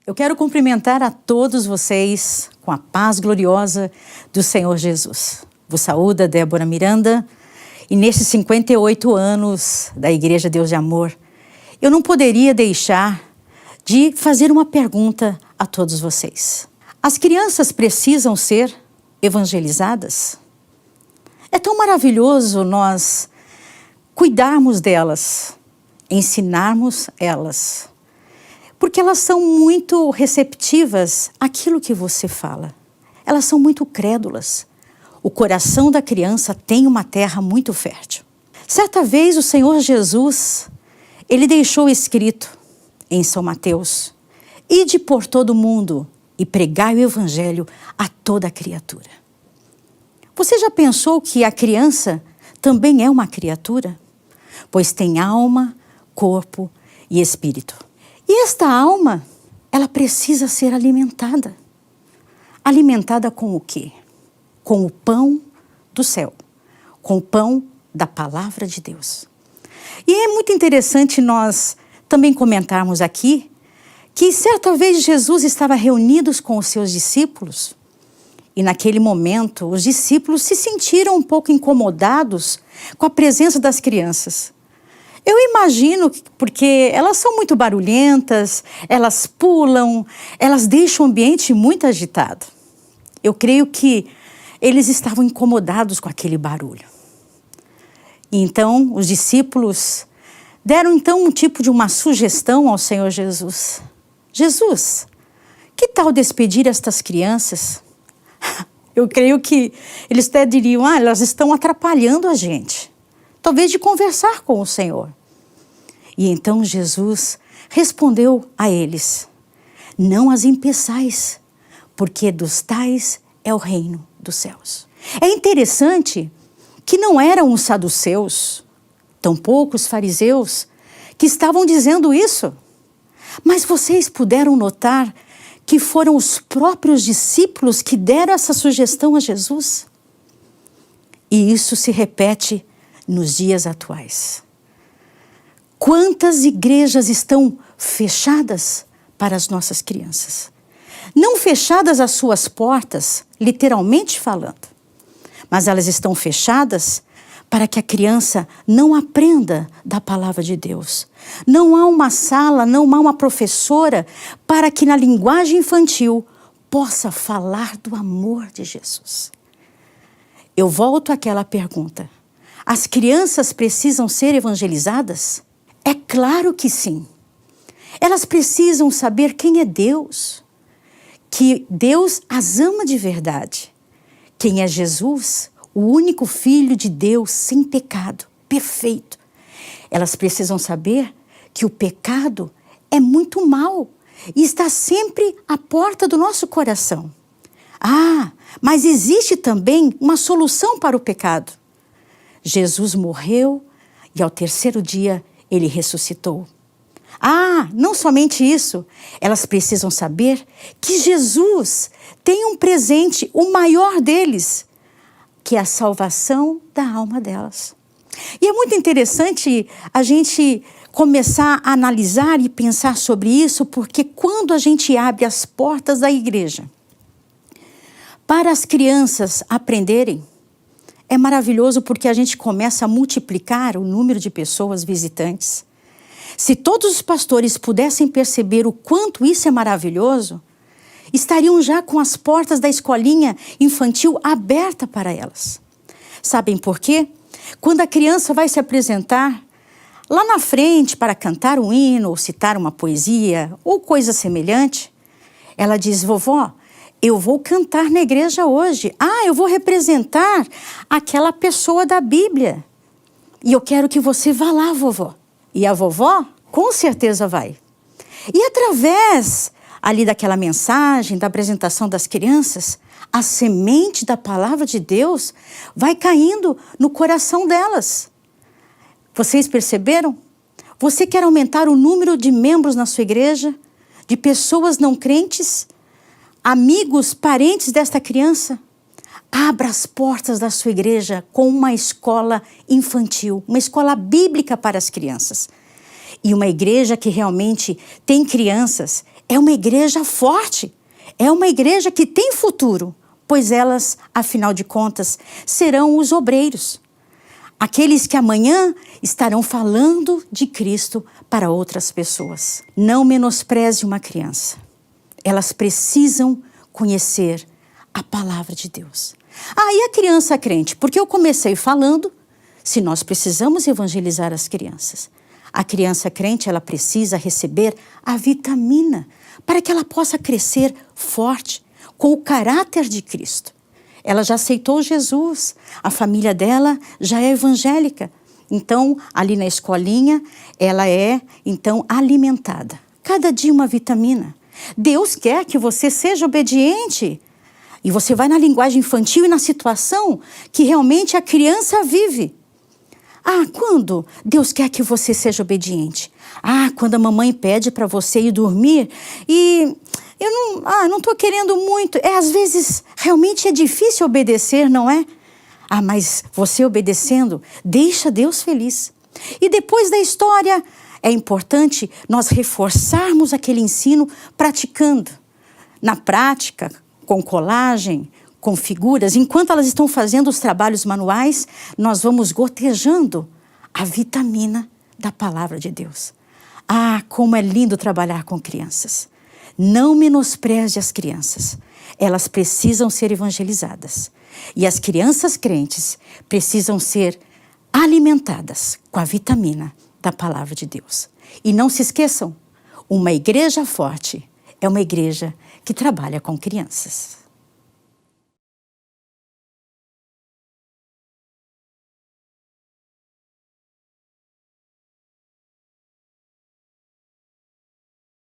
Eu quero cumprimentar a todos vocês com a paz gloriosa do Senhor Jesus. Vos saúda Débora Miranda e nesses 58 anos da Igreja Deus de Amor, eu não poderia deixar de fazer uma pergunta a todos vocês. As crianças precisam ser evangelizadas? É tão maravilhoso nós cuidarmos delas, ensinarmos elas, porque elas são muito receptivas àquilo que você fala. Elas são muito crédulas. O coração da criança tem uma terra muito fértil. Certa vez o Senhor Jesus, ele deixou escrito em São Mateus: ide por todo o mundo e pregai o evangelho a toda criatura. Você já pensou que a criança também é uma criatura? Pois tem alma, corpo e espírito. E esta alma, ela precisa ser alimentada. Alimentada com o quê? Com o pão do céu, com o pão da palavra de Deus. E é muito interessante nós também comentarmos aqui que certa vez Jesus estava reunidos com os seus discípulos e naquele momento os discípulos se sentiram um pouco incomodados com a presença das crianças. Eu imagino porque elas são muito barulhentas, elas pulam, elas deixam o ambiente muito agitado. Eu creio que eles estavam incomodados com aquele barulho. E então os discípulos deram então um tipo de uma sugestão ao Senhor Jesus. Jesus, que tal despedir estas crianças? Eu creio que eles até diriam, elas estão atrapalhando a gente. Talvez de conversar com o Senhor. E então Jesus respondeu a eles: não as impeçais, porque dos tais é o reino dos céus. É interessante que não eram os saduceus, tampouco os fariseus, que estavam dizendo isso. Mas vocês puderam notar que foram os próprios discípulos que deram essa sugestão a Jesus? E isso se repete nos dias atuais. Quantas igrejas estão fechadas para as nossas crianças? Não fechadas as suas portas, literalmente falando, mas elas estão fechadas para que a criança não aprenda da palavra de Deus. Não há uma sala, não há uma professora para que na linguagem infantil possa falar do amor de Jesus. Eu volto àquela pergunta: as crianças precisam ser evangelizadas? É claro que sim. Elas precisam saber quem é Deus, que Deus as ama de verdade, quem é Jesus, o único Filho de Deus sem pecado, perfeito. Elas precisam saber que o pecado é muito mau e está sempre à porta do nosso coração. Mas existe também uma solução para o pecado. Jesus morreu e ao terceiro dia ele ressuscitou. Não somente isso, elas precisam saber que Jesus tem um presente, o maior deles, que é a salvação da alma delas. E é muito interessante a gente começar a analisar e pensar sobre isso, porque quando a gente abre as portas da igreja para as crianças aprenderem, é maravilhoso porque a gente começa a multiplicar o número de pessoas visitantes. Se todos os pastores pudessem perceber o quanto isso é maravilhoso, estariam já com as portas da escolinha infantil aberta para elas. Sabem por quê? Quando a criança vai se apresentar lá na frente para cantar um hino ou citar uma poesia ou coisa semelhante, ela diz: vovó, eu vou cantar na igreja hoje. Eu vou representar aquela pessoa da Bíblia. E eu quero que você vá lá, vovó. E a vovó, com certeza, vai. E através ali daquela mensagem, da apresentação das crianças, a semente da palavra de Deus vai caindo no coração delas. Vocês perceberam? Você quer aumentar o número de membros na sua igreja? De pessoas não crentes? Amigos, parentes desta criança? Abra as portas da sua igreja com uma escola infantil, uma escola bíblica para as crianças. E uma igreja que realmente tem crianças, é uma igreja forte, é uma igreja que tem futuro, pois elas, afinal de contas, serão os obreiros. Aqueles que amanhã estarão falando de Cristo para outras pessoas. Não menospreze uma criança. Elas precisam conhecer a palavra de Deus. E a criança crente? Porque eu comecei falando, se nós precisamos evangelizar as crianças. A criança crente, ela precisa receber a vitamina para que ela possa crescer forte, com o caráter de Cristo. Ela já aceitou Jesus, a família dela já é evangélica. Então, ali na escolinha, ela é, então, alimentada. Cada dia uma vitamina. Deus quer que você seja obediente. E você vai na linguagem infantil e na situação que realmente a criança vive. Quando Deus quer que você seja obediente? Quando a mamãe pede para você ir dormir e eu não estou querendo muito. Às vezes, realmente é difícil obedecer, não é? Mas você obedecendo, deixa Deus feliz. E depois da história, é importante nós reforçarmos aquele ensino praticando. Na prática, com colagem, com figuras, enquanto elas estão fazendo os trabalhos manuais, nós vamos gotejando a vitamina da palavra de Deus. Como é lindo trabalhar com crianças. Não menospreze as crianças. Elas precisam ser evangelizadas. E as crianças crentes precisam ser alimentadas com a vitamina da palavra de Deus. E não se esqueçam, uma igreja forte é uma igreja que trabalha com crianças.